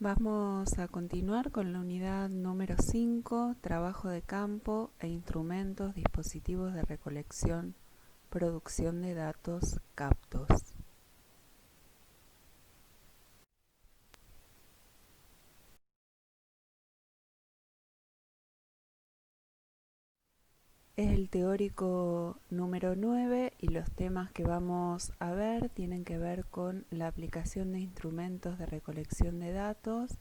Vamos a continuar con la unidad número 5, trabajo de campo e instrumentos, dispositivos de recolección, producción de datos, captos. Es el teórico número 9 y los temas que vamos a ver tienen que ver con la aplicación de instrumentos de recolección de datos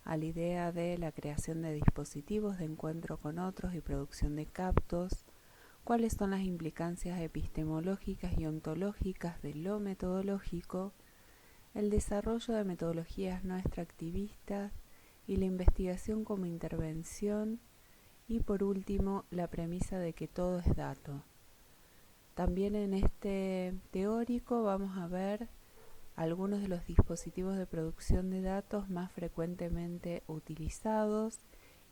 a la idea de la creación de dispositivos de encuentro con otros y producción de captos, cuáles son las implicancias epistemológicas y ontológicas de lo metodológico, el desarrollo de metodologías no extractivistas y la investigación como intervención, y por último la premisa de que todo es dato. También en este teórico vamos a ver algunos de los dispositivos de producción de datos más frecuentemente utilizados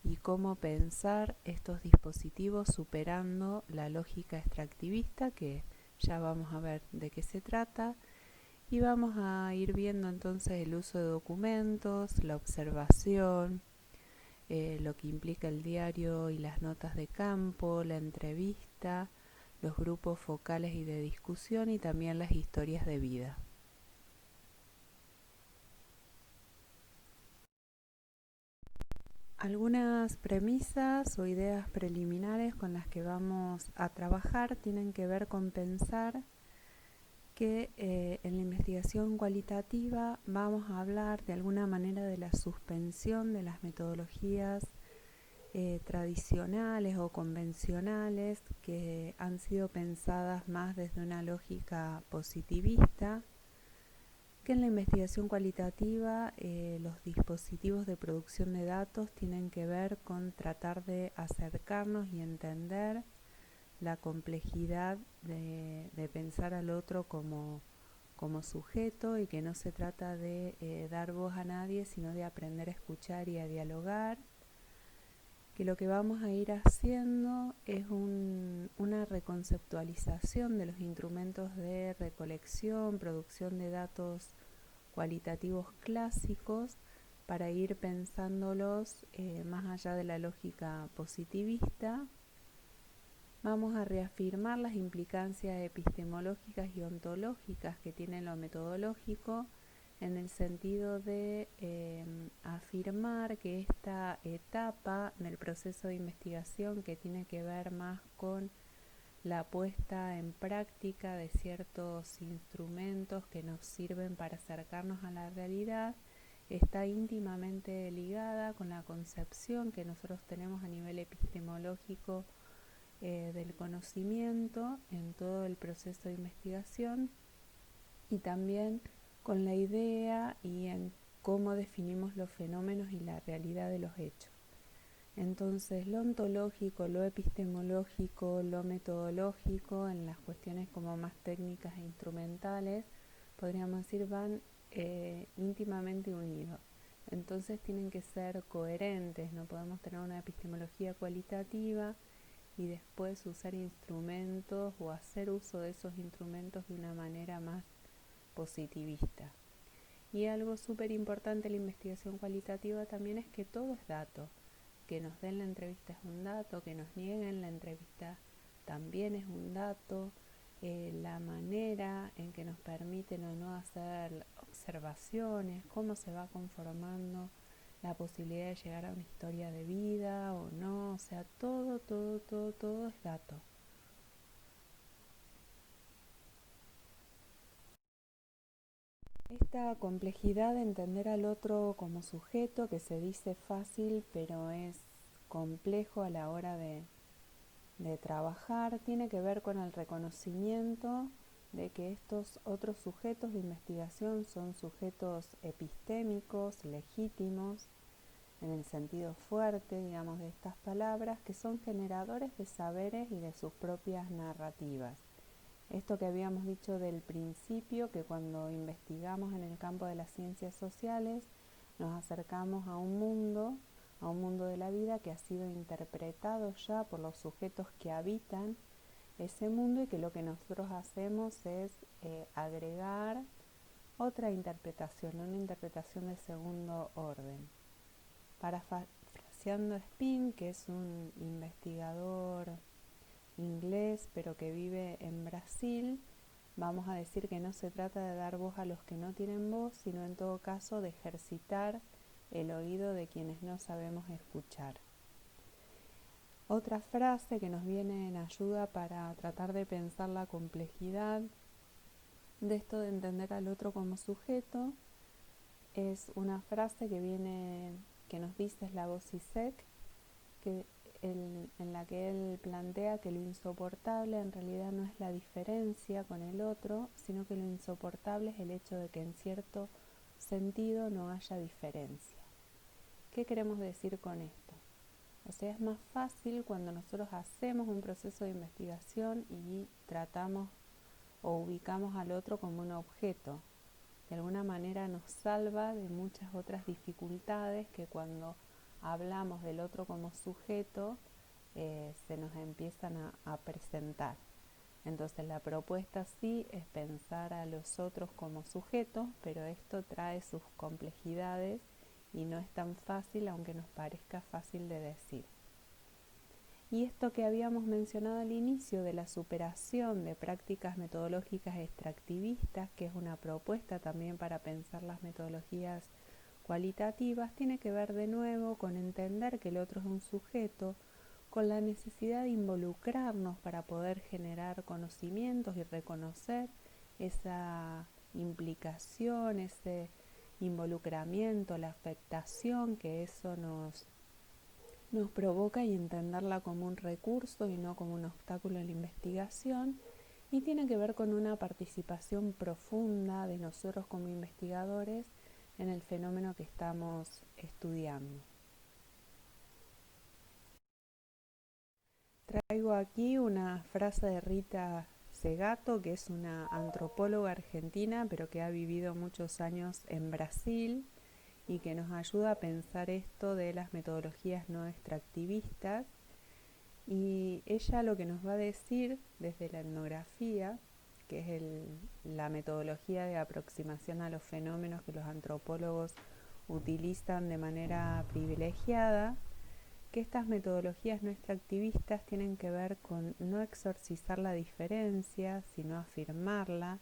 y cómo pensar estos dispositivos superando la lógica extractivista, que ya vamos a ver de qué se trata, y vamos a ir viendo entonces el uso de documentos, la observación, lo que implica el diario y las notas de campo, la entrevista, los grupos focales y de discusión y también las historias de vida. Algunas premisas o ideas preliminares con las que vamos a trabajar tienen que ver con pensar que en la investigación cualitativa vamos a hablar de alguna manera de la suspensión de las metodologías tradicionales o convencionales que han sido pensadas más desde una lógica positivista, que en la investigación cualitativa los dispositivos de producción de datos tienen que ver con tratar de acercarnos y entender la complejidad de pensar al otro como sujeto, y que no se trata de dar voz a nadie, sino de aprender a escuchar y a dialogar, que lo que vamos a ir haciendo es una reconceptualización de los instrumentos de recolección, producción de datos cualitativos clásicos para ir pensándolos más allá de la lógica positivista. Vamos a reafirmar las implicancias epistemológicas y ontológicas que tiene lo metodológico, en el sentido de afirmar que esta etapa del proceso de investigación, que tiene que ver más con la puesta en práctica de ciertos instrumentos que nos sirven para acercarnos a la realidad, está íntimamente ligada con la concepción que nosotros tenemos a nivel epistemológico del conocimiento en todo el proceso de investigación, y también con la idea y en cómo definimos los fenómenos y la realidad de los hechos. Entonces, lo ontológico, lo epistemológico, lo metodológico, en las cuestiones como más técnicas e instrumentales, podríamos decir, van íntimamente unidos. Entonces tienen que ser coherentes, no podemos tener una epistemología cualitativa y después usar instrumentos o hacer uso de esos instrumentos de una manera más positivista. Y algo súper importante en la investigación cualitativa también es que todo es dato. Que nos den la entrevista es un dato, que nos nieguen la entrevista también es un dato, la manera en que nos permiten o no hacer observaciones, cómo se va conformando la posibilidad de llegar a una historia de vida o no, o sea, todo es dato. Esta complejidad de entender al otro como sujeto, que se dice fácil pero es complejo a la hora de trabajar, tiene que ver con el reconocimiento de que estos otros sujetos de investigación son sujetos epistémicos, legítimos, en el sentido fuerte, digamos, de estas palabras, que son generadores de saberes y de sus propias narrativas. Esto que habíamos dicho del principio, que cuando investigamos en el campo de las ciencias sociales, nos acercamos a un mundo de la vida que ha sido interpretado ya por los sujetos que habitan ese mundo, y que lo que nosotros hacemos es agregar otra interpretación, una interpretación de segundo orden. Parafraseando Spin, que es un investigador inglés pero que vive en Brasil, vamos a decir que no se trata de dar voz a los que no tienen voz, sino en todo caso de ejercitar el oído de quienes no sabemos escuchar. Otra frase que nos viene en ayuda para tratar de pensar la complejidad de esto de entender al otro como sujeto es una frase que nos dice Slavoj Zizek, en la que él plantea que lo insoportable en realidad no es la diferencia con el otro, sino que lo insoportable es el hecho de que en cierto sentido no haya diferencia. ¿Qué queremos decir con esto? O sea, es más fácil cuando nosotros hacemos un proceso de investigación y tratamos o ubicamos al otro como un objeto. De alguna manera nos salva de muchas otras dificultades que cuando hablamos del otro como sujeto se nos empiezan a presentar. Entonces la propuesta sí es pensar a los otros como sujetos, pero esto trae sus complejidades y no es tan fácil, aunque nos parezca fácil de decir. Y esto que habíamos mencionado al inicio de la superación de prácticas metodológicas extractivistas, que es una propuesta también para pensar las metodologías cualitativas, tiene que ver de nuevo con entender que el otro es un sujeto, con la necesidad de involucrarnos para poder generar conocimientos y reconocer esa implicación, ese involucramiento, la afectación que eso nos provoca y entenderla como un recurso y no como un obstáculo en la investigación, y tiene que ver con una participación profunda de nosotros como investigadores en el fenómeno que estamos estudiando. Traigo aquí una frase de Rita Segato, que es una antropóloga argentina, pero que ha vivido muchos años en Brasil y que nos ayuda a pensar esto de las metodologías no extractivistas. Y ella lo que nos va a decir desde la etnografía, que es la metodología de aproximación a los fenómenos que los antropólogos utilizan de manera privilegiada, que estas metodologías no extractivistas tienen que ver con no exorcizar la diferencia, sino afirmarla,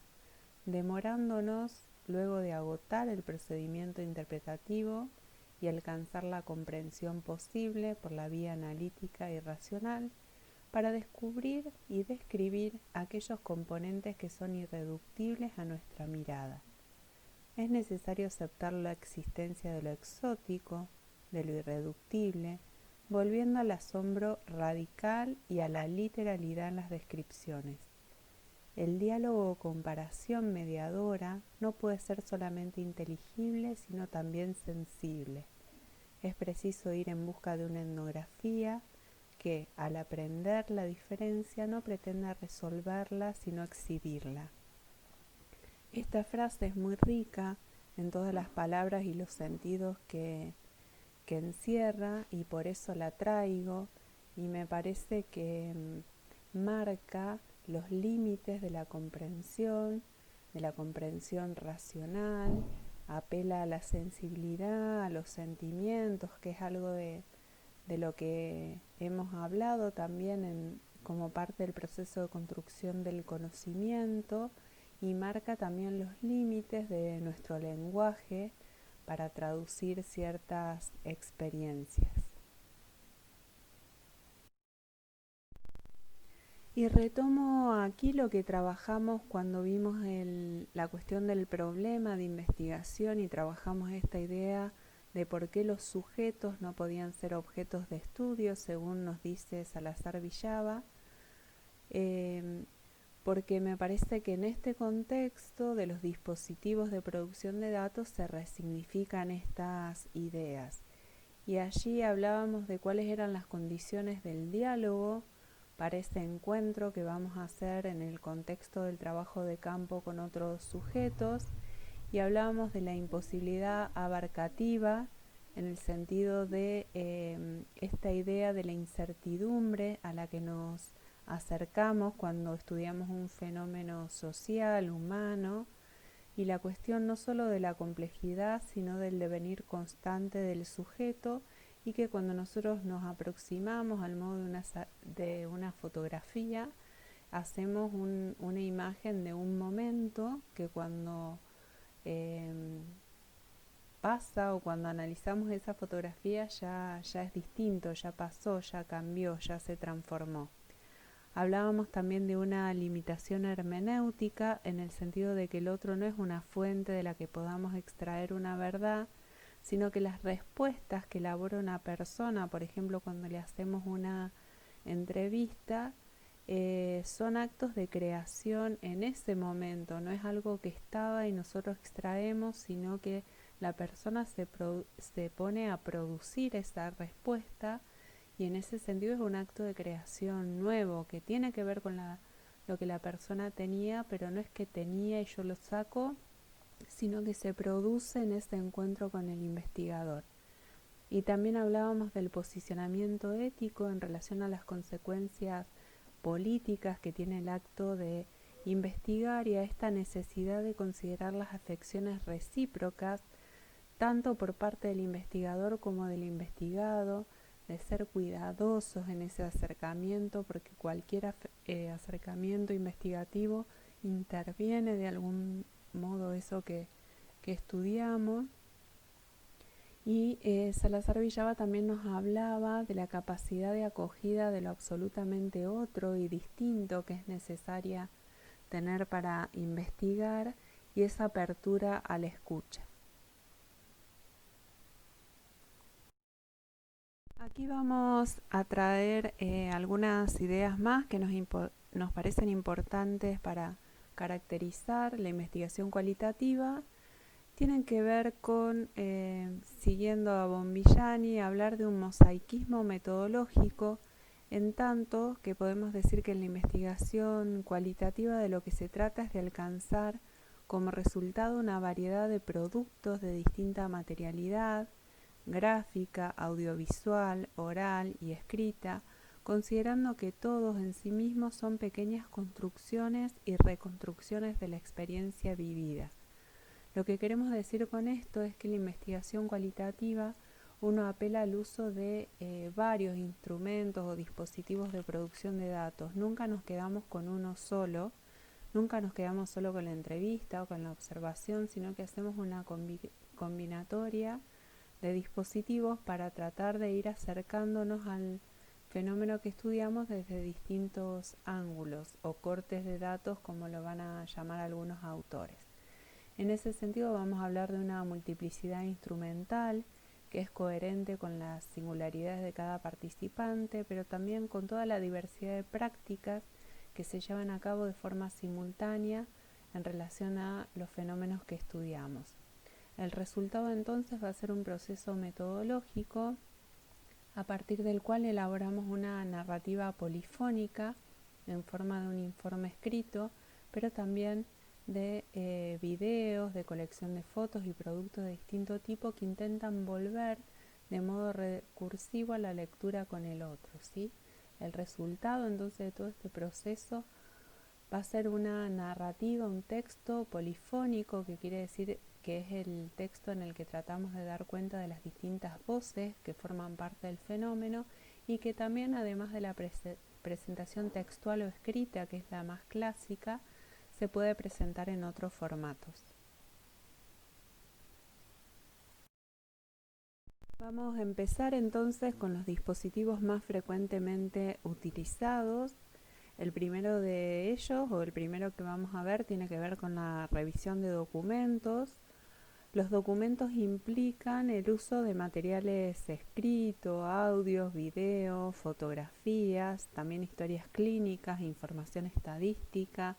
demorándonos luego de agotar el procedimiento interpretativo y alcanzar la comprensión posible por la vía analítica y racional, para descubrir y describir aquellos componentes que son irreductibles a nuestra mirada. Es necesario aceptar la existencia de lo exótico, de lo irreductible, volviendo al asombro radical y a la literalidad en las descripciones. El diálogo o comparación mediadora no puede ser solamente inteligible, sino también sensible. Es preciso ir en busca de una etnografía que, al aprender la diferencia, no pretenda resolverla, sino exhibirla. Esta frase es muy rica en todas las palabras y los sentidos que encierra, y por eso la traigo, y me parece que marca los límites de la comprensión racional, apela a la sensibilidad, a los sentimientos, que es algo de lo que hemos hablado también como parte del proceso de construcción del conocimiento, y marca también los límites de nuestro lenguaje para traducir ciertas experiencias. Y retomo aquí lo que trabajamos cuando vimos la cuestión del problema de investigación y trabajamos esta idea de por qué los sujetos no podían ser objetos de estudio, según nos dice Salazar Villaba, porque me parece que en este contexto de los dispositivos de producción de datos se resignifican estas ideas. Y allí hablábamos de cuáles eran las condiciones del diálogo para ese encuentro que vamos a hacer en el contexto del trabajo de campo con otros sujetos, y hablábamos de la imposibilidad abarcativa en el sentido de esta idea de la incertidumbre a la que nos acercamos cuando estudiamos un fenómeno social, humano, y la cuestión no solo de la complejidad, sino del devenir constante del sujeto, y que cuando nosotros nos aproximamos al modo de una fotografía, hacemos una imagen de un momento que cuando eh, pasa o cuando analizamos esa fotografía ya es distinto, ya pasó, ya cambió, ya se transformó. Hablábamos también de una limitación hermenéutica en el sentido de que el otro no es una fuente de la que podamos extraer una verdad, sino que las respuestas que elabora una persona, por ejemplo, cuando le hacemos una entrevista, son actos de creación en ese momento, no es algo que estaba y nosotros extraemos, sino que la persona se pone a producir esa respuesta, y en ese sentido es un acto de creación nuevo que tiene que ver con lo que la persona tenía, pero no es que tenía y yo lo saco, sino que se produce en ese encuentro con el investigador. Y también hablábamos del posicionamiento ético en relación a las consecuencias políticas que tiene el acto de investigar, y a esta necesidad de considerar las afecciones recíprocas tanto por parte del investigador como del investigado, de ser cuidadosos en ese acercamiento, porque cualquier acercamiento investigativo interviene de algún modo eso que estudiamos. Y Salazar Villaba también nos hablaba de la capacidad de acogida de lo absolutamente otro y distinto que es necesaria tener para investigar, y esa apertura a la escucha. Aquí vamos a traer algunas ideas más que nos parecen importantes para caracterizar la investigación cualitativa. Tienen que ver con, siguiendo a Bombilani, hablar de un mosaicismo metodológico, en tanto que podemos decir que en la investigación cualitativa de lo que se trata es de alcanzar como resultado una variedad de productos de distinta materialidad, gráfica, audiovisual, oral y escrita, considerando que todos en sí mismos son pequeñas construcciones y reconstrucciones de la experiencia vivida. Lo que queremos decir con esto es que la investigación cualitativa uno apela al uso de varios instrumentos o dispositivos de producción de datos. Nunca nos quedamos con uno solo, nunca nos quedamos solo con la entrevista o con la observación, sino que hacemos una combinatoria de dispositivos para tratar de ir acercándonos al fenómeno que estudiamos desde distintos ángulos o cortes de datos, como lo van a llamar algunos autores. En ese sentido vamos a hablar de una multiplicidad instrumental que es coherente con las singularidades de cada participante, pero también con toda la diversidad de prácticas que se llevan a cabo de forma simultánea en relación a los fenómenos que estudiamos. El resultado entonces va a ser un proceso metodológico a partir del cual elaboramos una narrativa polifónica en forma de un informe escrito, pero también de videos, de colección de fotos y productos de distinto tipo que intentan volver de modo recursivo a la lectura con el otro, ¿sí? El resultado entonces de todo este proceso va a ser una narrativa, un texto polifónico, que quiere decir que es el texto en el que tratamos de dar cuenta de las distintas voces que forman parte del fenómeno, y que también, además de la presentación textual o escrita, que es la más clásica, se puede presentar en otros formatos. Vamos a empezar entonces con los dispositivos más frecuentemente utilizados. El primero de ellos, o el primero que vamos a ver, tiene que ver con la revisión de documentos. Los documentos implican el uso de materiales escritos, audios, videos, fotografías, también historias clínicas, información estadística,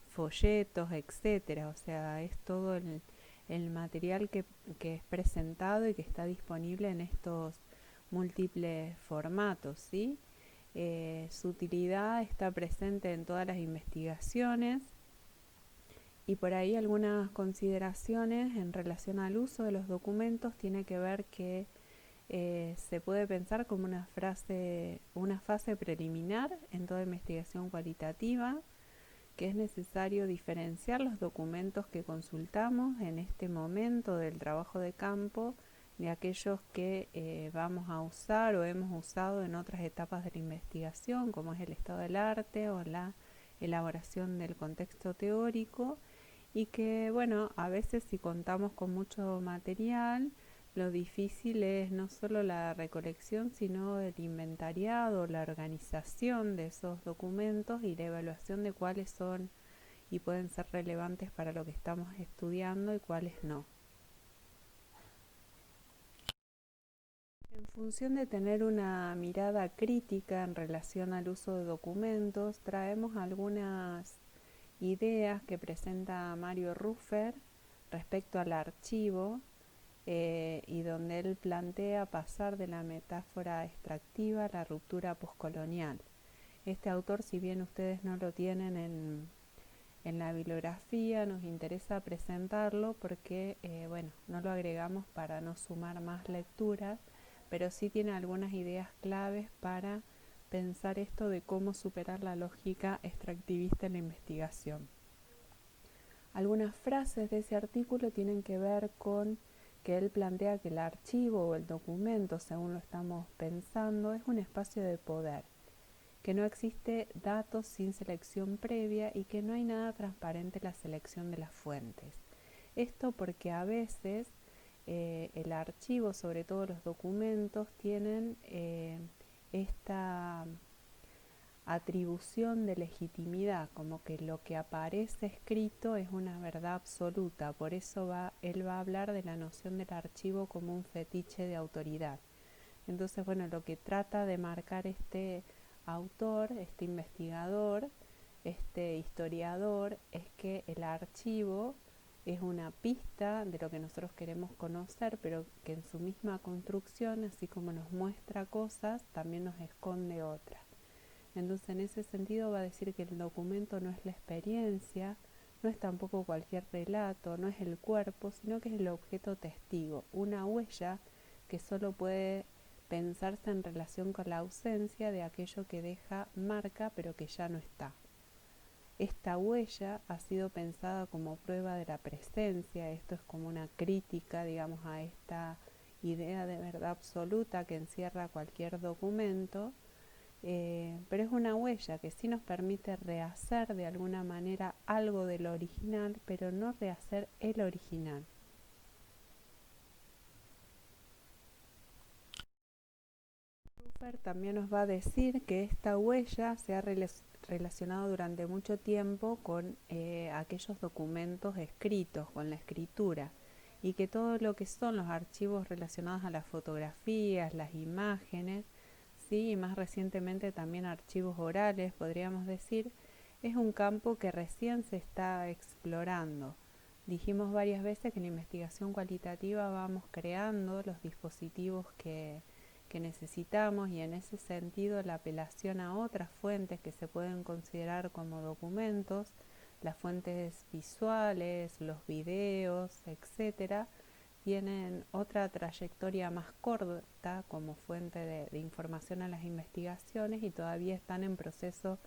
folletos, etcétera. O sea, es todo el material que es presentado y que está disponible en estos múltiples formatos, ¿sí? Su utilidad está presente en todas las investigaciones, y por ahí algunas consideraciones en relación al uso de los documentos tiene que ver que se puede pensar como una fase preliminar en toda investigación cualitativa, que es necesario diferenciar los documentos que consultamos en este momento del trabajo de campo de aquellos que vamos a usar o hemos usado en otras etapas de la investigación, como es el estado del arte o la elaboración del contexto teórico, y que, bueno, a veces si contamos con mucho material, lo difícil es no solo la recolección, sino el inventariado, la organización de esos documentos y la evaluación de cuáles son y pueden ser relevantes para lo que estamos estudiando y cuáles no. En función de tener una mirada crítica en relación al uso de documentos, traemos algunas ideas que presenta Mario Ruffer respecto al archivo, y donde él plantea pasar de la metáfora extractiva a la ruptura poscolonial. Este autor, si bien ustedes no lo tienen en la bibliografía, nos interesa presentarlo porque, bueno, no lo agregamos para no sumar más lecturas, pero sí tiene algunas ideas claves para pensar esto de cómo superar la lógica extractivista en la investigación. Algunas frases de ese artículo tienen que ver con que él plantea que el archivo o el documento, según lo estamos pensando, es un espacio de poder, que no existe datos sin selección previa y que no hay nada transparente en la selección de las fuentes. Esto porque a veces el archivo, sobre todo los documentos, tienen esta atribución de legitimidad, como que lo que aparece escrito es una verdad absoluta. Por eso él va a hablar de la noción del archivo como un fetiche de autoridad. Entonces, bueno, lo que trata de marcar este autor, este investigador, este historiador, es que el archivo es una pista de lo que nosotros queremos conocer, pero que en su misma construcción, así como nos muestra cosas, también nos esconde otras. Entonces, en ese sentido va a decir que el documento no es la experiencia, no es tampoco cualquier relato, no es el cuerpo, sino que es el objeto testigo, una huella que solo puede pensarse en relación con la ausencia de aquello que deja marca pero que ya no está. Esta huella ha sido pensada como prueba de la presencia, esto es como una crítica, digamos, a esta idea de verdad absoluta que encierra cualquier documento, pero es una huella que sí nos permite rehacer de alguna manera algo del original, pero no rehacer el original. Ruffer también nos va a decir que esta huella se ha relacionado durante mucho tiempo con aquellos documentos escritos, con la escritura, y que todo lo que son los archivos relacionados a las fotografías, las imágenes, ¿sí? Y más recientemente también archivos orales, podríamos decir, es un campo que recién se está explorando. Dijimos varias veces que en la investigación cualitativa vamos creando los dispositivos que necesitamos, y en ese sentido la apelación a otras fuentes que se pueden considerar como documentos, las fuentes visuales, los videos, etcétera, tienen otra trayectoria más corta como fuente de información a las investigaciones y todavía están en proceso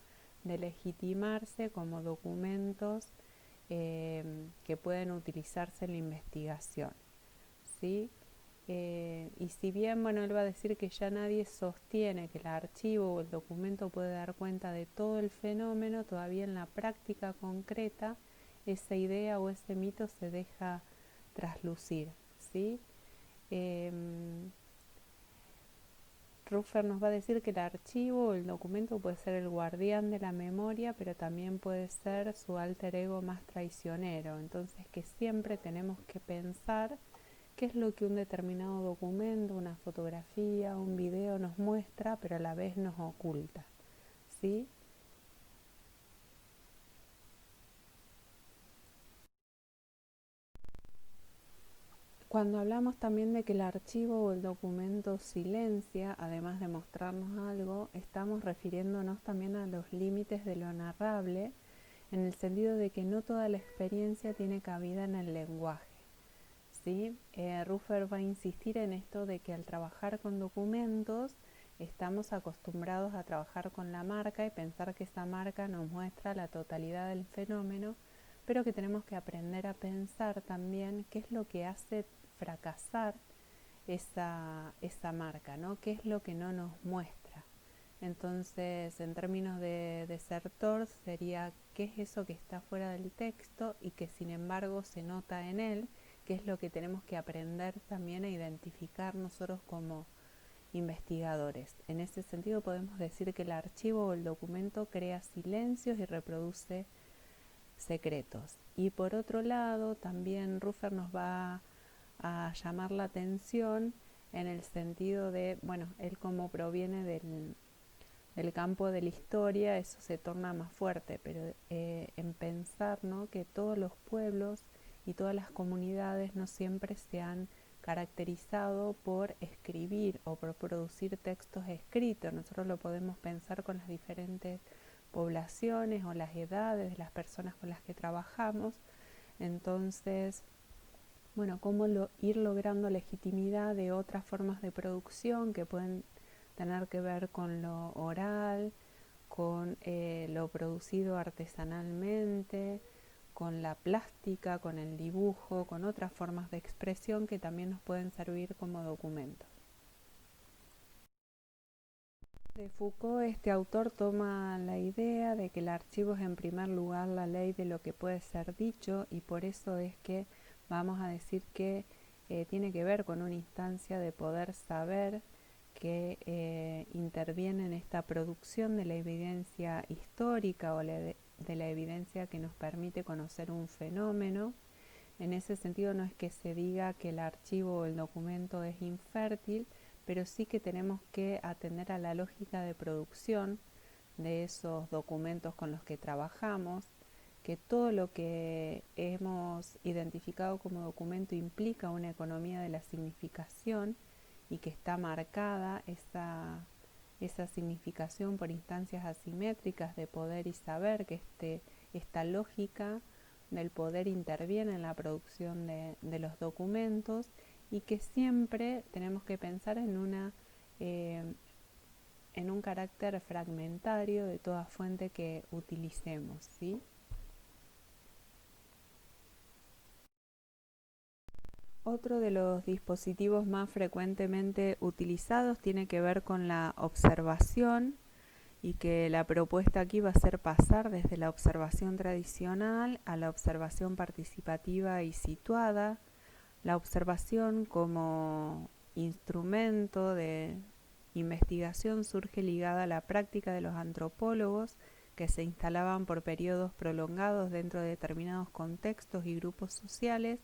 de legitimarse como documentos que pueden utilizarse en la investigación, ¿sí? Y si bien, bueno, él va a decir que ya nadie sostiene que el archivo o el documento puede dar cuenta de todo el fenómeno, todavía en la práctica concreta esa idea o ese mito se deja traslucir, ¿sí? Ruffer nos va a decir que el archivo o el documento puede ser el guardián de la memoria, pero también puede ser su alter ego más traicionero. Entonces, que siempre tenemos que pensar qué es lo que un determinado documento, una fotografía, un video nos muestra, pero a la vez nos oculta, ¿sí? Cuando hablamos también de que el archivo o el documento silencia, además de mostrarnos algo, estamos refiriéndonos también a los límites de lo narrable, en el sentido de que no toda la experiencia tiene cabida en el lenguaje, ¿sí? Ruffer va a insistir en esto de que al trabajar con documentos estamos acostumbrados a trabajar con la marca y pensar que esa marca nos muestra la totalidad del fenómeno, pero que tenemos que aprender a pensar también qué es lo que hace fracasar esa marca, ¿no? ¿Qué es lo que no nos muestra? Entonces, en términos de desertor, sería qué es eso que está fuera del texto y que sin embargo se nota en él, qué es lo que tenemos que aprender también a identificar nosotros como investigadores. En ese sentido podemos decir que el archivo o el documento crea silencios y reproduce secretos. Y por otro lado, también Ruffer nos va a llamar la atención en el sentido de, bueno, él como proviene del campo de la historia, eso se torna más fuerte, pero en pensar, ¿no?, que todos los pueblos y todas las comunidades no siempre se han caracterizado por escribir o por producir textos escritos. Nosotros lo podemos pensar con las diferentes poblaciones o las edades de las personas con las que trabajamos. Entonces, bueno, cómo ir logrando legitimidad de otras formas de producción que pueden tener que ver con lo oral, con lo producido artesanalmente, con la plástica, con el dibujo, con otras formas de expresión que también nos pueden servir como documentos. De Foucault, este autor toma la idea de que el archivo es en primer lugar la ley de lo que puede ser dicho, y por eso es que vamos a decir que tiene que ver con una instancia de poder saber que interviene en esta producción de la evidencia histórica o de la evidencia que nos permite conocer un fenómeno. En ese sentido no es que se diga que el archivo o el documento es infértil, pero sí que tenemos que atender a la lógica de producción de esos documentos con los que trabajamos, que todo lo que hemos identificado como documento implica una economía de la significación y que está marcada esa significación por instancias asimétricas de poder y saber, que esta lógica del poder interviene en la producción de los documentos, y que siempre tenemos que pensar en un carácter fragmentario de toda fuente que utilicemos, ¿sí? Otro de los dispositivos más frecuentemente utilizados tiene que ver con la observación, y que la propuesta aquí va a ser pasar desde la observación tradicional a la observación participativa y situada. La observación como instrumento de investigación surge ligada a la práctica de los antropólogos, que se instalaban por periodos prolongados dentro de determinados contextos y grupos sociales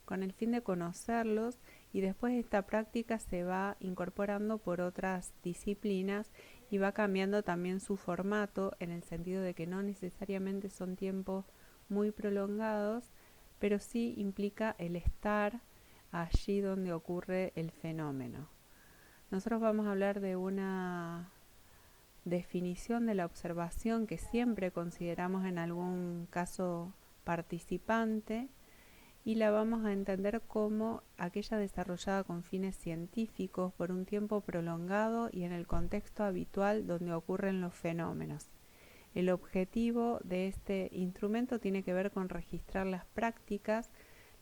con el fin de conocerlos, y después esta práctica se va incorporando por otras disciplinas y va cambiando también su formato, en el sentido de que no necesariamente son tiempos muy prolongados, pero sí implica el estar allí donde ocurre el fenómeno. Nosotros vamos a hablar de una definición de la observación que siempre consideramos en algún caso participante, y la vamos a entender como aquella desarrollada con fines científicos por un tiempo prolongado y en el contexto habitual donde ocurren los fenómenos. El objetivo de este instrumento tiene que ver con registrar las prácticas,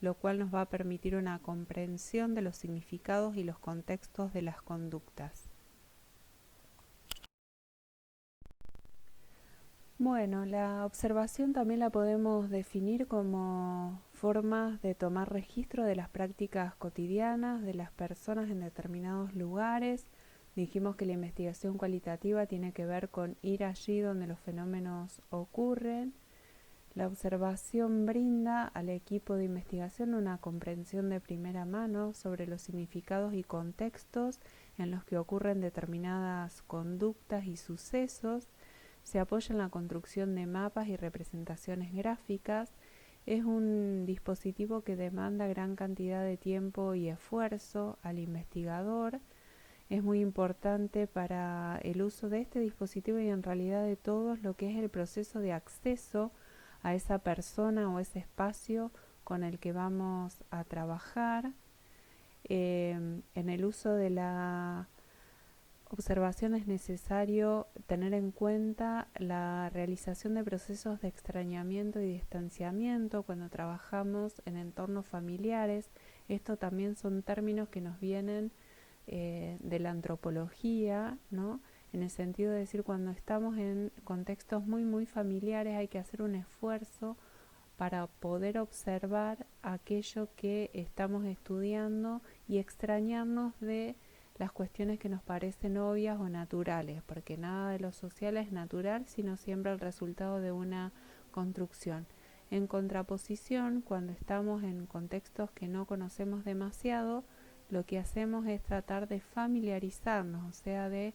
lo cual nos va a permitir una comprensión de los significados y los contextos de las conductas. Bueno, la observación también la podemos definir como formas de tomar registro de las prácticas cotidianas de las personas en determinados lugares. Dijimos que la investigación cualitativa tiene que ver con ir allí donde los fenómenos ocurren. La observación brinda al equipo de investigación una comprensión de primera mano sobre los significados y contextos en los que ocurren determinadas conductas y sucesos. Se apoya en la construcción de mapas y representaciones gráficas. Es un dispositivo que demanda gran cantidad de tiempo y esfuerzo al investigador. Es muy importante para el uso de este dispositivo y en realidad de todos lo que es el proceso de acceso a esa persona o ese espacio con el que vamos a trabajar. En el uso de la observación es necesario tener en cuenta la realización de procesos de extrañamiento y distanciamiento cuando trabajamos en entornos familiares. Esto también son términos que nos vienen de la antropología, ¿no? En el sentido de decir, cuando estamos en contextos muy familiares hay que hacer un esfuerzo para poder observar aquello que estamos estudiando y extrañarnos de las cuestiones que nos parecen obvias o naturales, porque nada de lo social es natural, sino siempre el resultado de una construcción. En contraposición, cuando estamos en contextos que no conocemos demasiado, lo que hacemos es tratar de familiarizarnos, o sea, de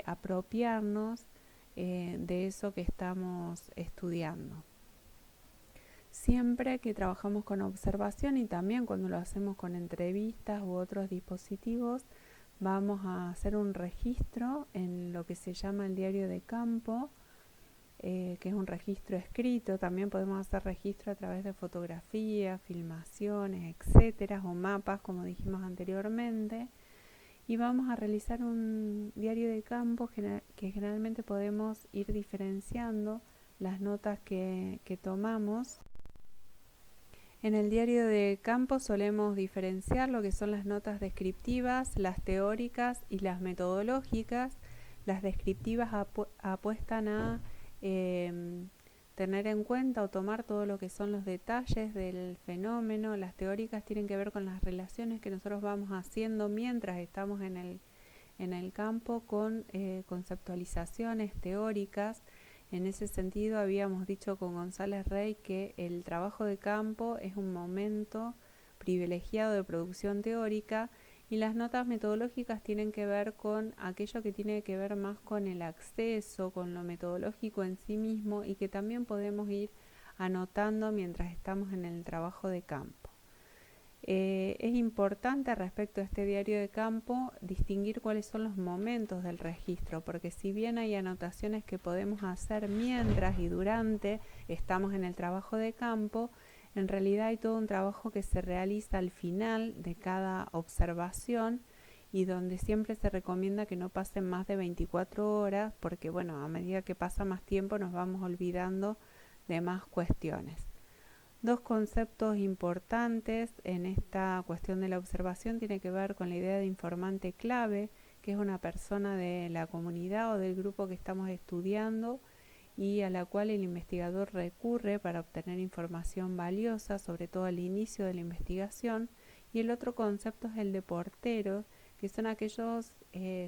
apropiarnos de eso que estamos estudiando. Siempre que trabajamos con observación y también cuando lo hacemos con entrevistas u otros dispositivos, vamos a hacer un registro en lo que se llama el diario de campo, que es un registro escrito. También podemos hacer registro a través de fotografías, filmaciones, etcétera, o mapas, como dijimos anteriormente. Y vamos a realizar un diario de campo que generalmente podemos ir diferenciando las notas que tomamos. En el diario de campo solemos diferenciar lo que son las notas descriptivas, las teóricas y las metodológicas. Las descriptivas apuestan a tener en cuenta o tomar todo lo que son los detalles del fenómeno. Las teóricas tienen que ver con las relaciones que nosotros vamos haciendo mientras estamos en el campo con conceptualizaciones teóricas. En ese sentido, habíamos dicho con González Rey que el trabajo de campo es un momento privilegiado de producción teórica, y las notas metodológicas tienen que ver con aquello que tiene que ver más con el acceso, con lo metodológico en sí mismo, y que también podemos ir anotando mientras estamos en el trabajo de campo. Es importante respecto a este diario de campo distinguir cuáles son los momentos del registro, porque si bien hay anotaciones que podemos hacer mientras y durante estamos en el trabajo de campo, en realidad hay todo un trabajo que se realiza al final de cada observación, y donde siempre se recomienda que no pasen más de 24 horas, porque bueno, a medida que pasa más tiempo nos vamos olvidando de más cuestiones. Dos conceptos importantes en esta cuestión de la observación tiene que ver con la idea de informante clave, que es una persona de la comunidad o del grupo que estamos estudiando y a la cual el investigador recurre para obtener información valiosa, sobre todo al inicio de la investigación. Y el otro concepto es el de portero, que son aquellos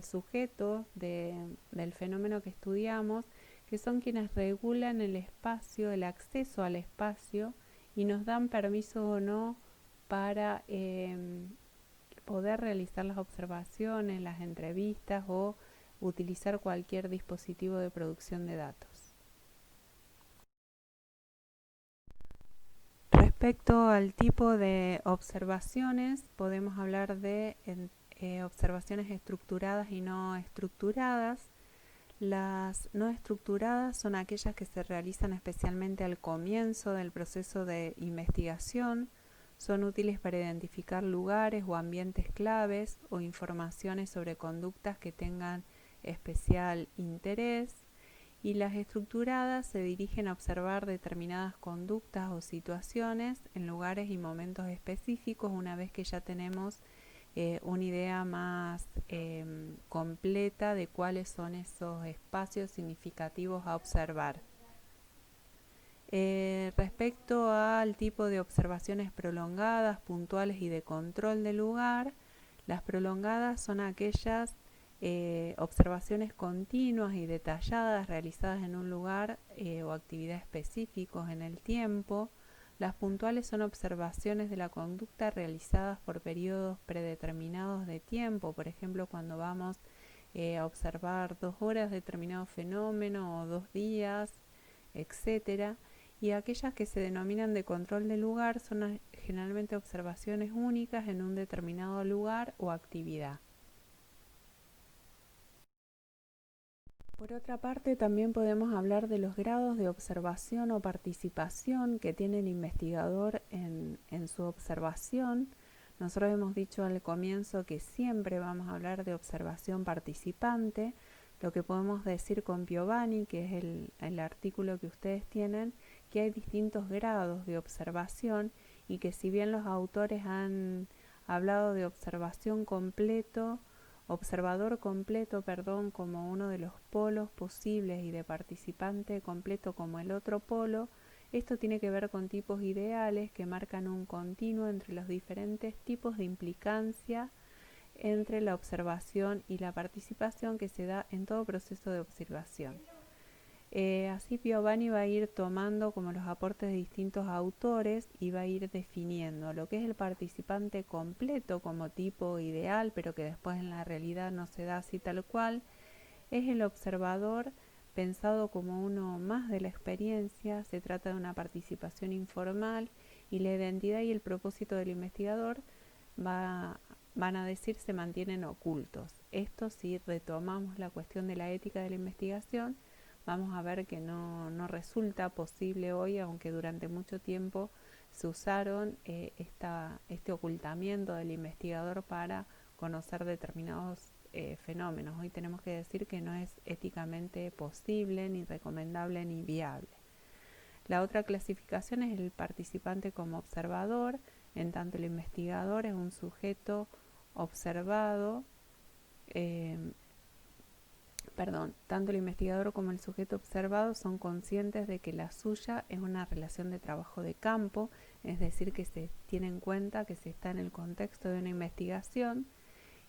sujetos del fenómeno que estudiamos, que son quienes regulan el espacio, el acceso al espacio, y nos dan permiso o no para poder realizar las observaciones, las entrevistas o utilizar cualquier dispositivo de producción de datos. Respecto al tipo de observaciones, podemos hablar de observaciones estructuradas y no estructuradas. Las no estructuradas son aquellas que se realizan especialmente al comienzo del proceso de investigación. Son útiles para identificar lugares o ambientes claves o informaciones sobre conductas que tengan especial interés. Y las estructuradas se dirigen a observar determinadas conductas o situaciones en lugares y momentos específicos, una vez que ya tenemos una idea más completa de cuáles son esos espacios significativos a observar. Respecto al tipo de observaciones prolongadas, puntuales y de control del lugar, las prolongadas son aquellas observaciones continuas y detalladas realizadas en un lugar o actividad específicos en el tiempo. Las puntuales son observaciones de la conducta realizadas por periodos predeterminados de tiempo, por ejemplo, cuando vamos a observar 2 horas de determinado fenómeno o 2 días, etcétera. Y aquellas que se denominan de control de lugar son generalmente observaciones únicas en un determinado lugar o actividad. Por otra parte, también podemos hablar de los grados de observación o participación que tiene el investigador en su observación. Nosotros hemos dicho al comienzo que siempre vamos a hablar de observación participante. Lo que podemos decir con Piovani, que es el artículo que ustedes tienen, que hay distintos grados de observación y que si bien los autores han hablado de observador completo, como uno de los polos posibles y de participante completo como el otro polo, esto tiene que ver con tipos ideales que marcan un continuo entre los diferentes tipos de implicancia entre la observación y la participación que se da en todo proceso de observación. Así Piovani va a ir tomando como los aportes de distintos autores y va a ir definiendo lo que es el participante completo como tipo ideal, pero que después en la realidad no se da así tal cual. Es el observador pensado como uno más de la experiencia, se trata de una participación informal y la identidad y el propósito del investigador van a decir se mantienen ocultos. Esto, si retomamos la cuestión de la ética de la investigación, vamos a ver que no resulta posible hoy, aunque durante mucho tiempo se usaron este ocultamiento del investigador para conocer determinados fenómenos. Hoy tenemos que decir que no es éticamente posible, ni recomendable, ni viable. La otra clasificación es el participante como observador, en tanto el investigador es un sujeto observado, tanto el investigador como el sujeto observado son conscientes de que la suya es una relación de trabajo de campo, es decir, que se tiene en cuenta que se está en el contexto de una investigación,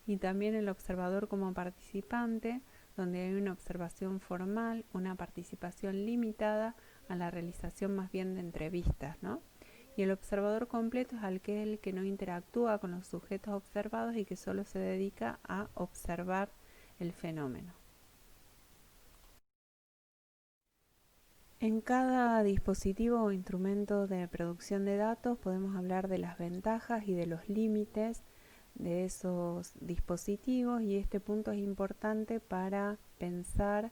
y también el observador como participante, donde hay una observación formal, una participación limitada a la realización más bien de entrevistas, ¿no? Y el observador completo es aquel que no interactúa con los sujetos observados y que solo se dedica a observar el fenómeno. En cada dispositivo o instrumento de producción de datos podemos hablar de las ventajas y de los límites de esos dispositivos, y este punto es importante para pensar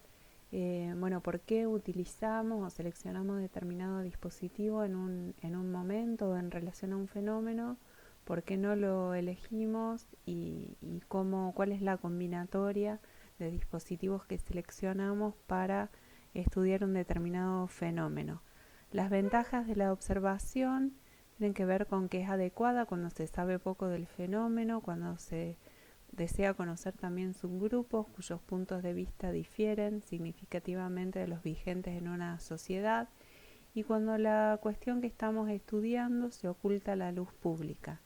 por qué utilizamos o seleccionamos determinado dispositivo en un momento o en relación a un fenómeno, por qué no lo elegimos y cuál es la combinatoria de dispositivos que seleccionamos para estudiar un determinado fenómeno. Las ventajas de la observación tienen que ver con que es adecuada cuando se sabe poco del fenómeno, cuando se desea conocer también subgrupos cuyos puntos de vista difieren significativamente de los vigentes en una sociedad, y cuando la cuestión que estamos estudiando se oculta a la luz pública.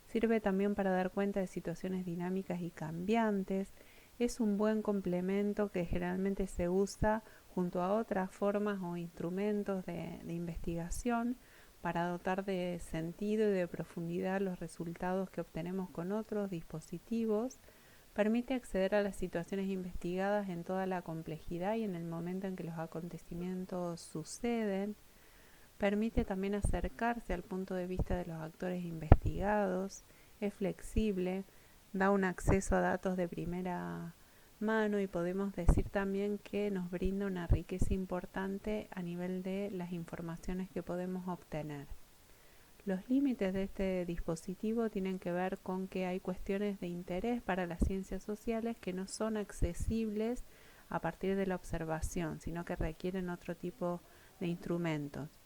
Sirve también para dar cuenta de situaciones dinámicas y cambiantes. Es un buen complemento que generalmente se usa junto a otras formas o instrumentos de investigación para dotar de sentido y de profundidad los resultados que obtenemos con otros dispositivos. Permite acceder a las situaciones investigadas en toda la complejidad y en el momento en que los acontecimientos suceden. Permite también acercarse al punto de vista de los actores investigados. Es flexible, da un acceso a datos de primera mano y podemos decir también que nos brinda una riqueza importante a nivel de las informaciones que podemos obtener. Los límites de este dispositivo tienen que ver con que hay cuestiones de interés para las ciencias sociales que no son accesibles a partir de la observación, sino que requieren otro tipo de instrumentos,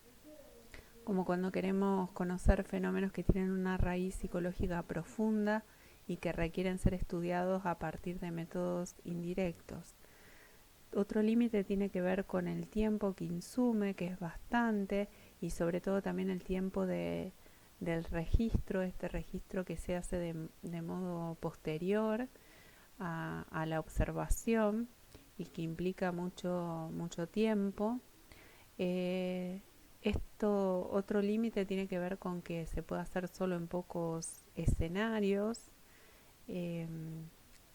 como cuando queremos conocer fenómenos que tienen una raíz psicológica profunda y que requieren ser estudiados a partir de métodos indirectos. Otro límite tiene que ver con el tiempo que insume, que es bastante, y sobre todo también el tiempo del registro, este registro que se hace de modo posterior a la observación y que implica mucho tiempo. Otro límite tiene que ver con que se puede hacer solo en pocos escenarios,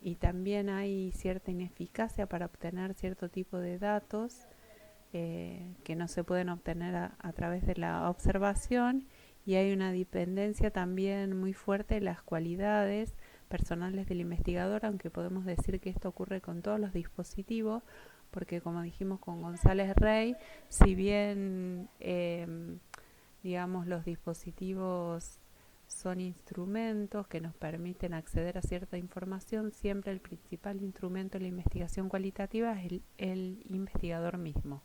y también hay cierta ineficacia para obtener cierto tipo de datos que no se pueden obtener a través de la observación, y hay una dependencia también muy fuerte de las cualidades personales del investigador, aunque podemos decir que esto ocurre con todos los dispositivos, porque como dijimos con González Rey, si bien los dispositivos son instrumentos que nos permiten acceder a cierta información. Siempre el principal instrumento de la investigación cualitativa es el investigador mismo.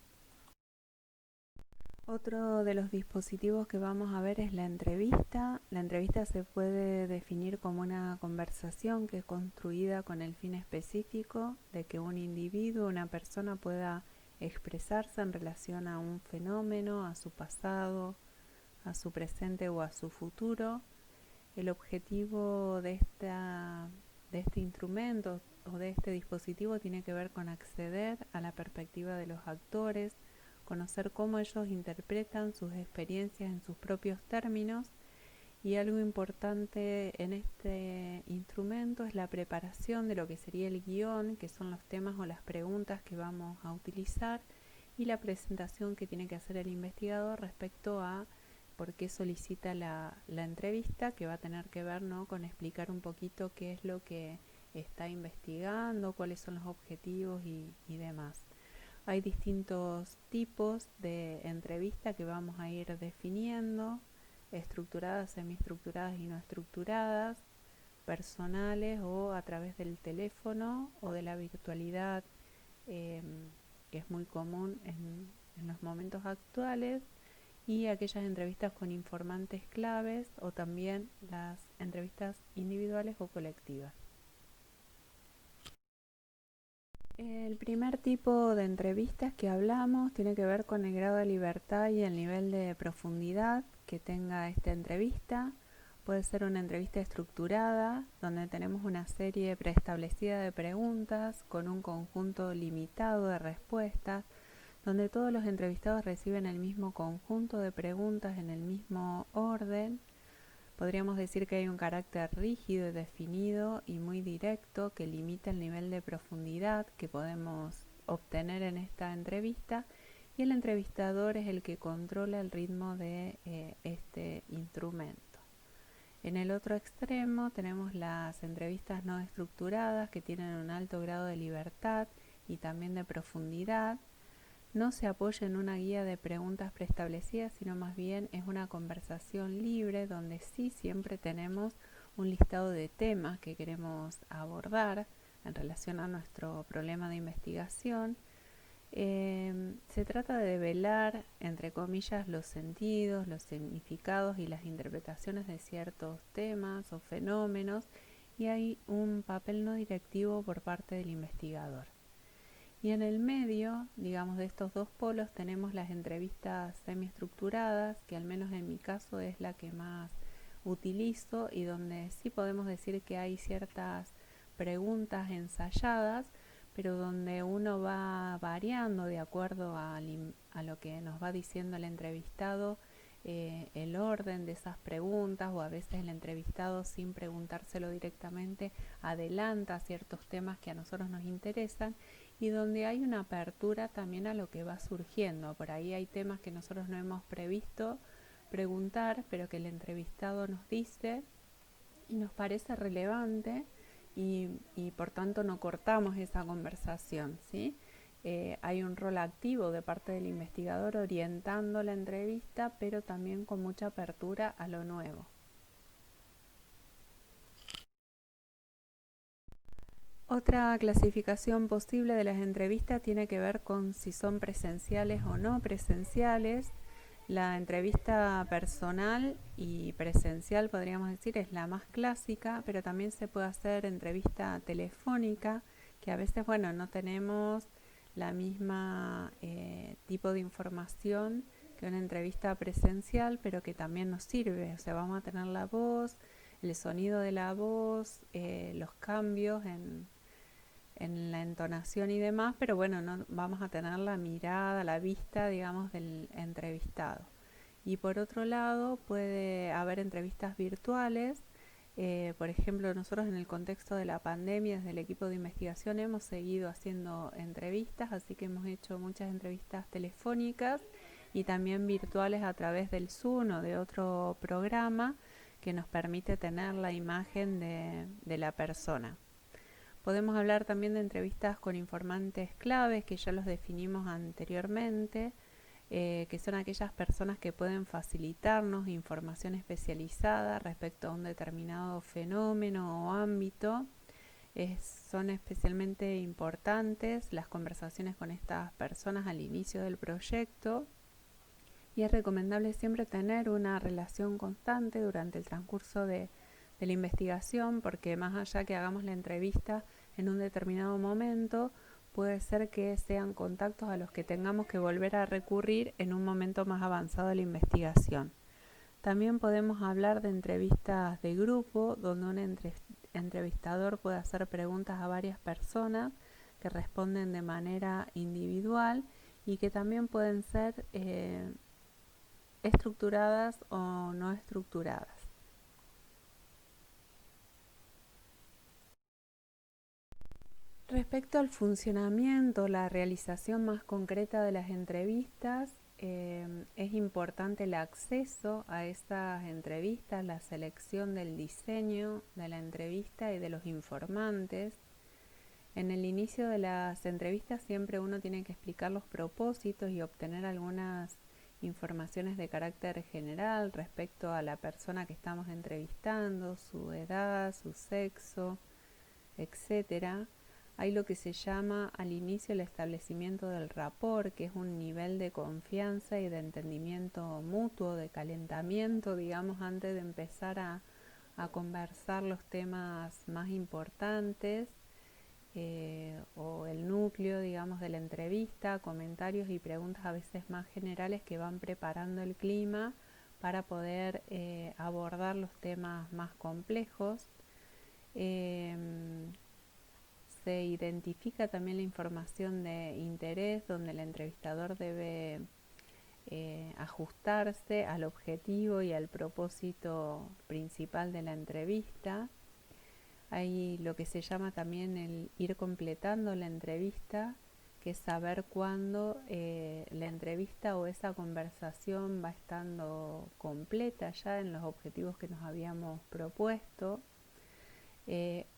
Otro de los dispositivos que vamos a ver es la entrevista. La entrevista se puede definir como una conversación que es construida con el fin específico de que un individuo, una persona pueda expresarse en relación a un fenómeno, a su pasado, a su presente o a su futuro. El objetivo de este instrumento o de este dispositivo tiene que ver con acceder a la perspectiva de los actores, conocer cómo ellos interpretan sus experiencias en sus propios términos, y algo importante en este instrumento es la preparación de lo que sería el guión, que son los temas o las preguntas que vamos a utilizar, y la presentación que tiene que hacer el investigador respecto a por qué solicita la entrevista, que va a tener que ver, ¿no?, con explicar un poquito qué es lo que está investigando, cuáles son los objetivos y demás. Hay distintos tipos de entrevista que vamos a ir definiendo: estructuradas, semiestructuradas y no estructuradas, personales o a través del teléfono o de la virtualidad, que es muy común en los momentos actuales, y aquellas entrevistas con informantes claves o también las entrevistas individuales o colectivas. El primer tipo de entrevistas que hablamos tiene que ver con el grado de libertad y el nivel de profundidad que tenga esta entrevista. Puede ser una entrevista estructurada, donde tenemos una serie preestablecida de preguntas con un conjunto limitado de respuestas, donde todos los entrevistados reciben el mismo conjunto de preguntas en el mismo orden. Podríamos decir que hay un carácter rígido, definido y muy directo que limita el nivel de profundidad que podemos obtener en esta entrevista, y el entrevistador es el que controla el ritmo de este instrumento. En el otro extremo tenemos las entrevistas no estructuradas, que tienen un alto grado de libertad y también de profundidad. No se apoya en una guía de preguntas preestablecidas, sino más bien es una conversación libre, donde sí siempre tenemos un listado de temas que queremos abordar en relación a nuestro problema de investigación. Se trata de develar, entre comillas, los sentidos, los significados y las interpretaciones de ciertos temas o fenómenos, y hay un papel no directivo por parte del investigador. Y en el medio, digamos, de estos dos polos tenemos las entrevistas semiestructuradas, que al menos en mi caso es la que más utilizo, y donde sí podemos decir que hay ciertas preguntas ensayadas, pero donde uno va variando de acuerdo a lo que nos va diciendo el entrevistado, el orden de esas preguntas, o a veces el entrevistado, sin preguntárselo directamente, adelanta ciertos temas que a nosotros nos interesan, y donde hay una apertura también a lo que va surgiendo. Por ahí hay temas que nosotros no hemos previsto preguntar, pero que el entrevistado nos dice y nos parece relevante, y por tanto no cortamos esa conversación, ¿sí? Hay un rol activo de parte del investigador orientando la entrevista, pero también con mucha apertura a lo nuevo. Otra clasificación posible de las entrevistas tiene que ver con si son presenciales o no presenciales. La entrevista personal y presencial, podríamos decir, es la más clásica, pero también se puede hacer entrevista telefónica, que a veces, bueno, no tenemos la misma tipo de información que una entrevista presencial, pero que también nos sirve. O sea, vamos a tener la voz, el sonido de la voz, los cambios en la entonación y demás, pero bueno, no vamos a tener la mirada, la vista, digamos, del entrevistado. Y por otro lado, puede haber entrevistas virtuales. Por ejemplo, nosotros en el contexto de la pandemia, desde el equipo de investigación, hemos seguido haciendo entrevistas, así que hemos hecho muchas entrevistas telefónicas y también virtuales a través del Zoom o de otro programa que nos permite tener la imagen de la persona. Podemos hablar también de entrevistas con informantes claves, que ya los definimos anteriormente. que son aquellas personas que pueden facilitarnos información especializada respecto a un determinado fenómeno o ámbito. Son especialmente importantes las conversaciones con estas personas al inicio del proyecto y es recomendable siempre tener una relación constante durante el transcurso de la investigación, porque más allá que hagamos la entrevista en un determinado momento, puede ser que sean contactos a los que tengamos que volver a recurrir en un momento más avanzado de la investigación. También podemos hablar de entrevistas de grupo, donde un entrevistador puede hacer preguntas a varias personas que responden de manera individual y que también pueden ser estructuradas o no estructuradas. Respecto al funcionamiento, la realización más concreta de las entrevistas, es importante el acceso a esas entrevistas, la selección del diseño de la entrevista y de los informantes. En el inicio de las entrevistas siempre uno tiene que explicar los propósitos y obtener algunas informaciones de carácter general respecto a la persona que estamos entrevistando, su edad, su sexo, etcétera. Hay lo que se llama al inicio el establecimiento del rapport, que es un nivel de confianza y de entendimiento mutuo, de calentamiento, digamos, antes de empezar a conversar los temas más importantes o el núcleo, digamos, de la entrevista, comentarios y preguntas a veces más generales que van preparando el clima para poder abordar los temas más complejos. Se identifica también la información de interés, donde el entrevistador debe ajustarse al objetivo y al propósito principal de la entrevista. Hay lo que se llama también el ir completando la entrevista, que es saber cuándo la entrevista o esa conversación va estando completa ya en los objetivos que nos habíamos propuesto.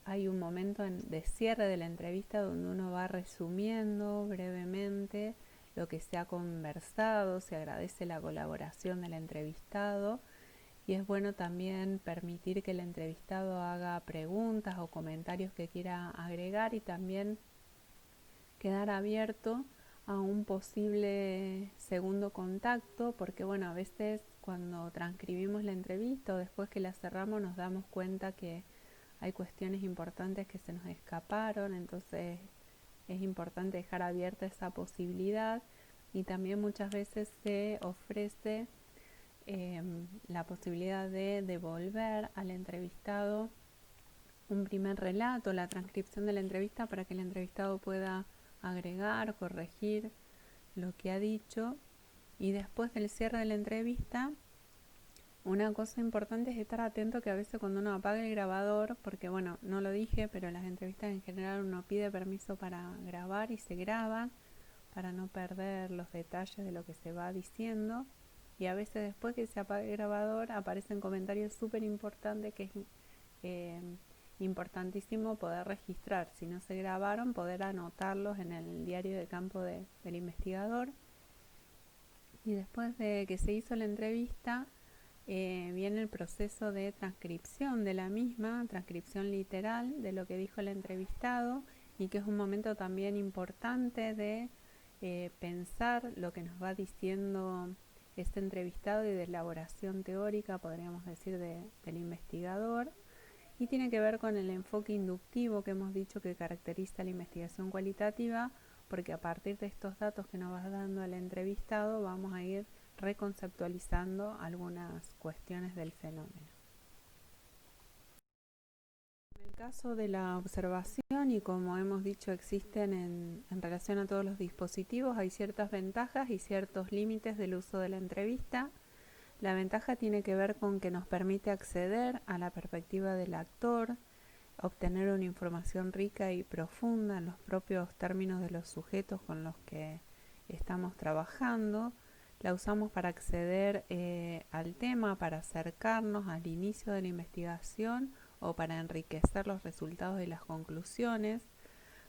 Hay un momento de cierre de la entrevista donde uno va resumiendo brevemente lo que se ha conversado, se agradece la colaboración del entrevistado y es bueno también permitir que el entrevistado haga preguntas o comentarios que quiera agregar y también quedar abierto a un posible segundo contacto, porque bueno, a veces cuando transcribimos la entrevista o después que la cerramos nos damos cuenta que hay cuestiones importantes que se nos escaparon, entonces es importante dejar abierta esa posibilidad y también muchas veces se ofrece la posibilidad de devolver al entrevistado un primer relato, la transcripción de la entrevista para que el entrevistado pueda agregar, corregir lo que ha dicho y después del cierre de la entrevista. Una cosa importante es estar atento que a veces cuando uno apaga el grabador, porque bueno, no lo dije, pero en las entrevistas en general uno pide permiso para grabar y se graban para no perder los detalles de lo que se va diciendo. Y a veces después que se apaga el grabador aparecen comentarios súper importantes que es importantísimo poder registrar. Si no se grabaron, poder anotarlos en el diario de campo del investigador. Y después de que se hizo la entrevista, viene el proceso de transcripción de la misma, transcripción literal de lo que dijo el entrevistado y que es un momento también importante de pensar lo que nos va diciendo este entrevistado y de elaboración teórica, podríamos decir, del investigador. Y tiene que ver con el enfoque inductivo que hemos dicho que caracteriza la investigación cualitativa, porque a partir de estos datos que nos va dando el entrevistado vamos a ir reconceptualizando algunas cuestiones del fenómeno. En el caso de la observación, y como hemos dicho existen en relación a todos los dispositivos, hay ciertas ventajas y ciertos límites del uso de la entrevista. La ventaja tiene que ver con que nos permite acceder a la perspectiva del actor, obtener una información rica y profunda en los propios términos de los sujetos con los que estamos trabajando. La usamos para acceder al tema, para acercarnos al inicio de la investigación o para enriquecer los resultados y las conclusiones.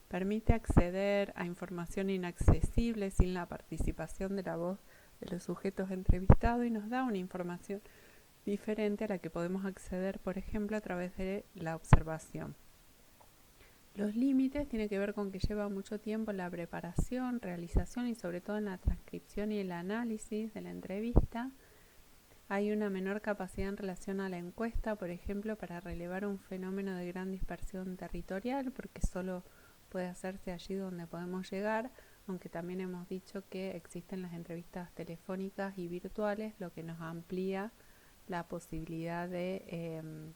Permite acceder a información inaccesible sin la participación de la voz de los sujetos entrevistados y nos da una información diferente a la que podemos acceder, por ejemplo, a través de la observación. Los límites tienen que ver con que lleva mucho tiempo la preparación, realización y sobre todo en la transcripción y el análisis de la entrevista. Hay una menor capacidad en relación a la encuesta, por ejemplo, para relevar un fenómeno de gran dispersión territorial, porque solo puede hacerse allí donde podemos llegar, aunque también hemos dicho que existen las entrevistas telefónicas y virtuales, lo que nos amplía la posibilidad de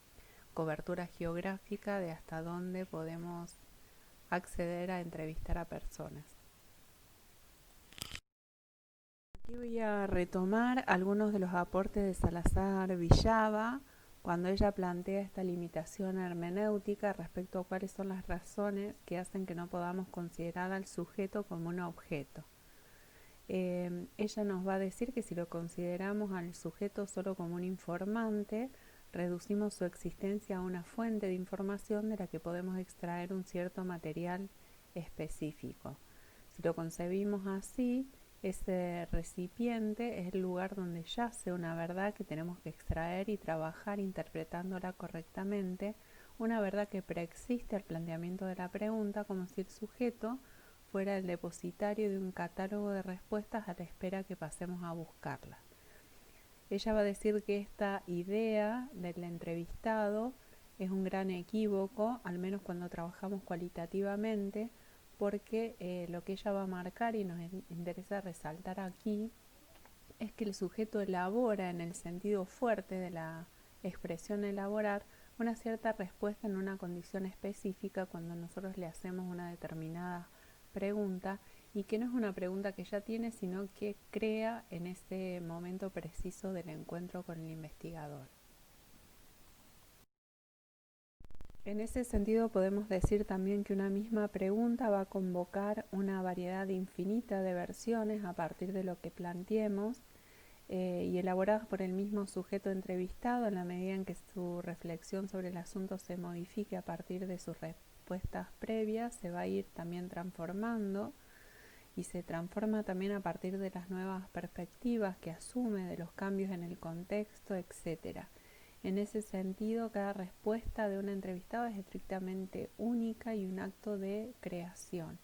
cobertura geográfica de hasta dónde podemos acceder a entrevistar a personas. Aquí voy a retomar algunos de los aportes de Salazar Villaba cuando ella plantea esta limitación hermenéutica respecto a cuáles son las razones que hacen que no podamos considerar al sujeto como un objeto. Ella nos va a decir que si lo consideramos al sujeto solo como un informante, reducimos su existencia a una fuente de información de la que podemos extraer un cierto material específico. Si lo concebimos así, ese recipiente es el lugar donde yace una verdad que tenemos que extraer y trabajar interpretándola correctamente, una verdad que preexiste al planteamiento de la pregunta, como si el sujeto fuera el depositario de un catálogo de respuestas a la espera que pasemos a buscarlas. Ella va a decir que esta idea del entrevistado es un gran equívoco, al menos cuando trabajamos cualitativamente, porque lo que ella va a marcar y nos interesa resaltar aquí es que el sujeto elabora, en el sentido fuerte de la expresión elaborar, una cierta respuesta en una condición específica cuando nosotros le hacemos una determinada pregunta, y que no es una pregunta que ya tiene, sino que crea en ese momento preciso del encuentro con el investigador. En ese sentido podemos decir también que una misma pregunta va a convocar una variedad infinita de versiones a partir de lo que planteemos y elaboradas por el mismo sujeto entrevistado en la medida en que su reflexión sobre el asunto se modifique a partir de sus respuestas previas, se va a ir también transformando y se transforma también a partir de las nuevas perspectivas que asume, de los cambios en el contexto, etc. En ese sentido, cada respuesta de un entrevistado es estrictamente única y un acto de creación.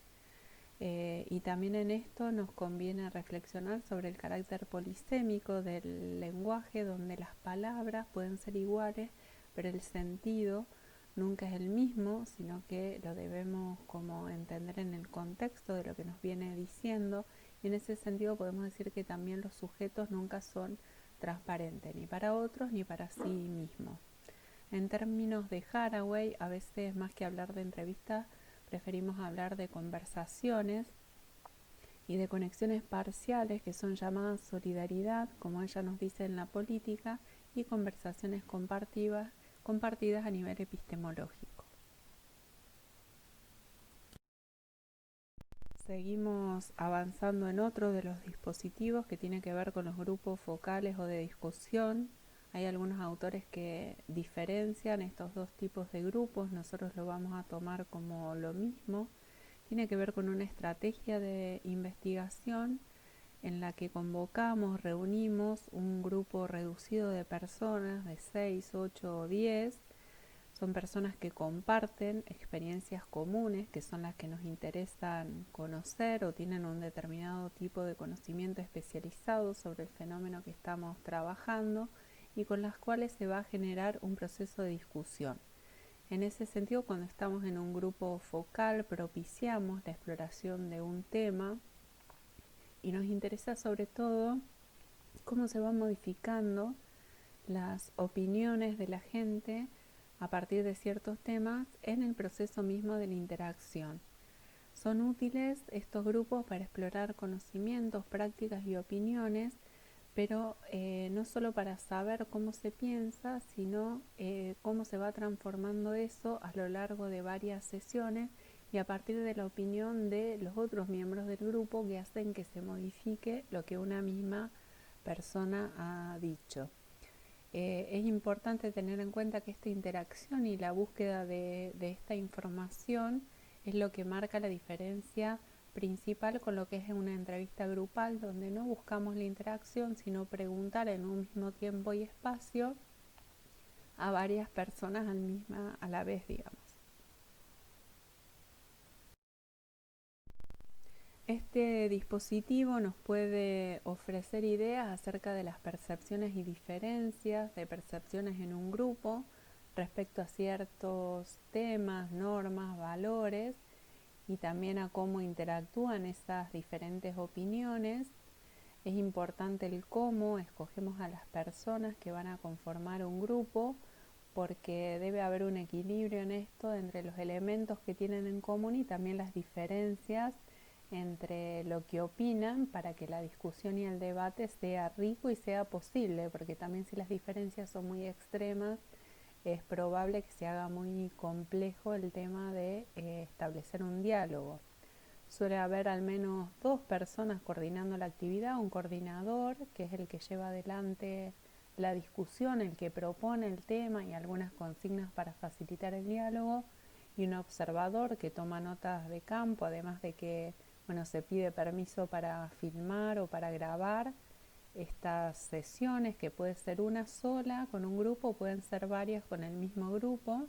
Y también en esto nos conviene reflexionar sobre el carácter polisémico del lenguaje, donde las palabras pueden ser iguales, pero el sentido nunca es el mismo, sino que lo debemos como entender en el contexto de lo que nos viene diciendo, y en ese sentido podemos decir que también los sujetos nunca son transparentes, ni para otros ni para sí mismos. En términos de Haraway, a veces más que hablar de entrevistas, preferimos hablar de conversaciones y de conexiones parciales que son llamadas solidaridad, como ella nos dice en la política, y conversaciones compartidas a nivel epistemológico. Seguimos avanzando en otro de los dispositivos que tiene que ver con los grupos focales o de discusión. Hay algunos autores que diferencian estos dos tipos de grupos, nosotros lo vamos a tomar como lo mismo. Tiene que ver con una estrategia de investigación en la que convocamos, reunimos un grupo reducido de personas, de 6, 8 o 10. Son personas que comparten experiencias comunes, que son las que nos interesan conocer, o tienen un determinado tipo de conocimiento especializado sobre el fenómeno que estamos trabajando, y con las cuales se va a generar un proceso de discusión. En ese sentido, cuando estamos en un grupo focal, propiciamos la exploración de un tema y nos interesa sobre todo cómo se van modificando las opiniones de la gente a partir de ciertos temas en el proceso mismo de la interacción. Son útiles estos grupos para explorar conocimientos, prácticas y opiniones, pero no solo para saber cómo se piensa, sino cómo se va transformando eso a lo largo de varias sesiones y a partir de la opinión de los otros miembros del grupo que hacen que se modifique lo que una misma persona ha dicho. Es importante tener en cuenta que esta interacción y la búsqueda de esta información es lo que marca la diferencia principal con lo que es una entrevista grupal, donde no buscamos la interacción, sino preguntar en un mismo tiempo y espacio a varias personas a la vez, digamos. Este dispositivo nos puede ofrecer ideas acerca de las percepciones y diferencias de percepciones en un grupo respecto a ciertos temas, normas, valores, y también a cómo interactúan esas diferentes opiniones. Es importante el cómo escogemos a las personas que van a conformar un grupo, porque debe haber un equilibrio en esto entre los elementos que tienen en común y también las diferencias entre lo que opinan, para que la discusión y el debate sea rico y sea posible, porque también si las diferencias son muy extremas, es probable que se haga muy complejo el tema de establecer un diálogo. Suele haber al menos 2 personas coordinando la actividad, un coordinador, que es el que lleva adelante la discusión, el que propone el tema y algunas consignas para facilitar el diálogo, y un observador que toma notas de campo, además de que se pide permiso para filmar o para grabar estas sesiones, que puede ser una sola con un grupo, pueden ser varias con el mismo grupo.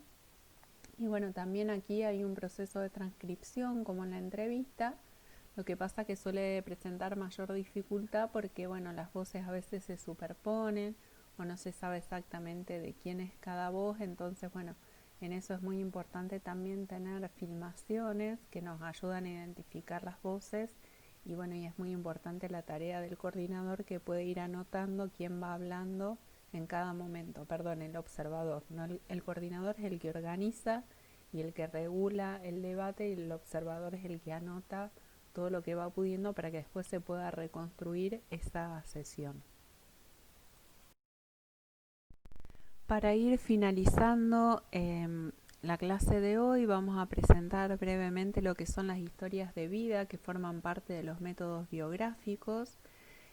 Y también aquí hay un proceso de transcripción como en la entrevista. Lo que pasa que suele presentar mayor dificultad porque las voces a veces se superponen o no se sabe exactamente de quién es cada voz. Entonces en eso es muy importante también tener filmaciones que nos ayudan a identificar las voces. Y y es muy importante la tarea del coordinador, que puede ir anotando quién va hablando en cada momento. Perdón, el observador, ¿no? El coordinador es el que organiza y el que regula el debate, y el observador es el que anota todo lo que va pudiendo para que después se pueda reconstruir esa sesión. Para ir finalizando la clase de hoy, vamos a presentar brevemente lo que son las historias de vida que forman parte de los métodos biográficos.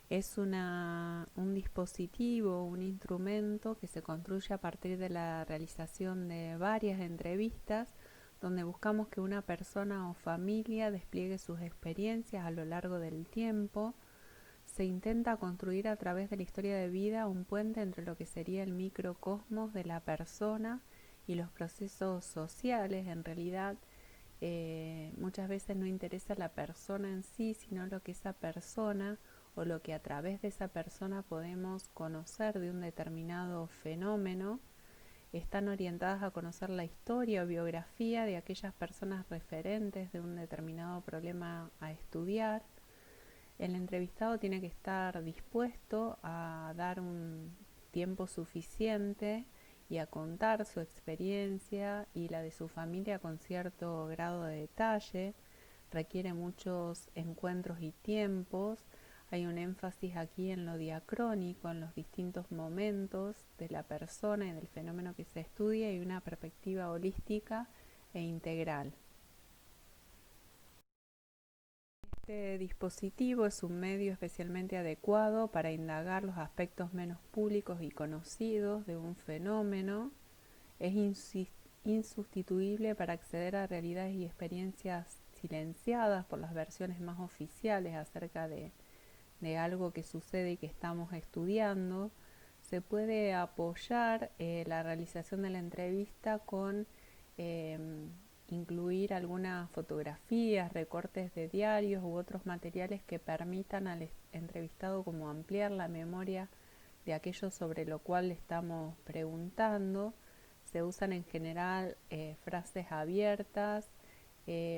Es un dispositivo, un instrumento que se construye a partir de la realización de varias entrevistas, donde buscamos que una persona o familia despliegue sus experiencias a lo largo del tiempo. Se intenta construir a través de la historia de vida un puente entre lo que sería el microcosmos de la persona y los procesos sociales. En realidad, muchas veces no interesa la persona en sí, sino lo que esa persona o lo que a través de esa persona podemos conocer de un determinado fenómeno. Están orientadas a conocer la historia o biografía de aquellas personas referentes de un determinado problema a estudiar. El entrevistado tiene que estar dispuesto a dar un tiempo suficiente y a contar su experiencia y la de su familia con cierto grado de detalle. Requiere muchos encuentros y tiempos. Hay un énfasis aquí en lo diacrónico, en los distintos momentos de la persona y del fenómeno que se estudia, y una perspectiva holística e integral. Este dispositivo es un medio especialmente adecuado para indagar los aspectos menos públicos y conocidos de un fenómeno. Es insustituible para acceder a realidades y experiencias silenciadas por las versiones más oficiales acerca de algo que sucede y que estamos estudiando. Se puede apoyar la realización de la entrevista con incluir algunas fotografías, recortes de diarios u otros materiales que permitan al entrevistado como ampliar la memoria de aquello sobre lo cual le estamos preguntando. Se usan en general frases abiertas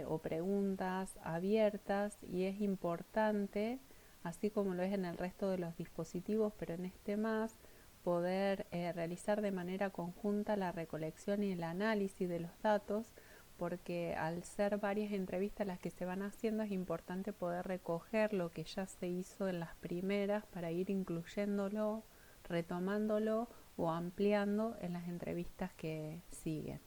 o preguntas abiertas, y es importante, así como lo es en el resto de los dispositivos, pero en este más, poder realizar de manera conjunta la recolección y el análisis de los datos, porque al ser varias entrevistas las que se van haciendo, es importante poder recoger lo que ya se hizo en las primeras para ir incluyéndolo, retomándolo o ampliando en las entrevistas que siguen.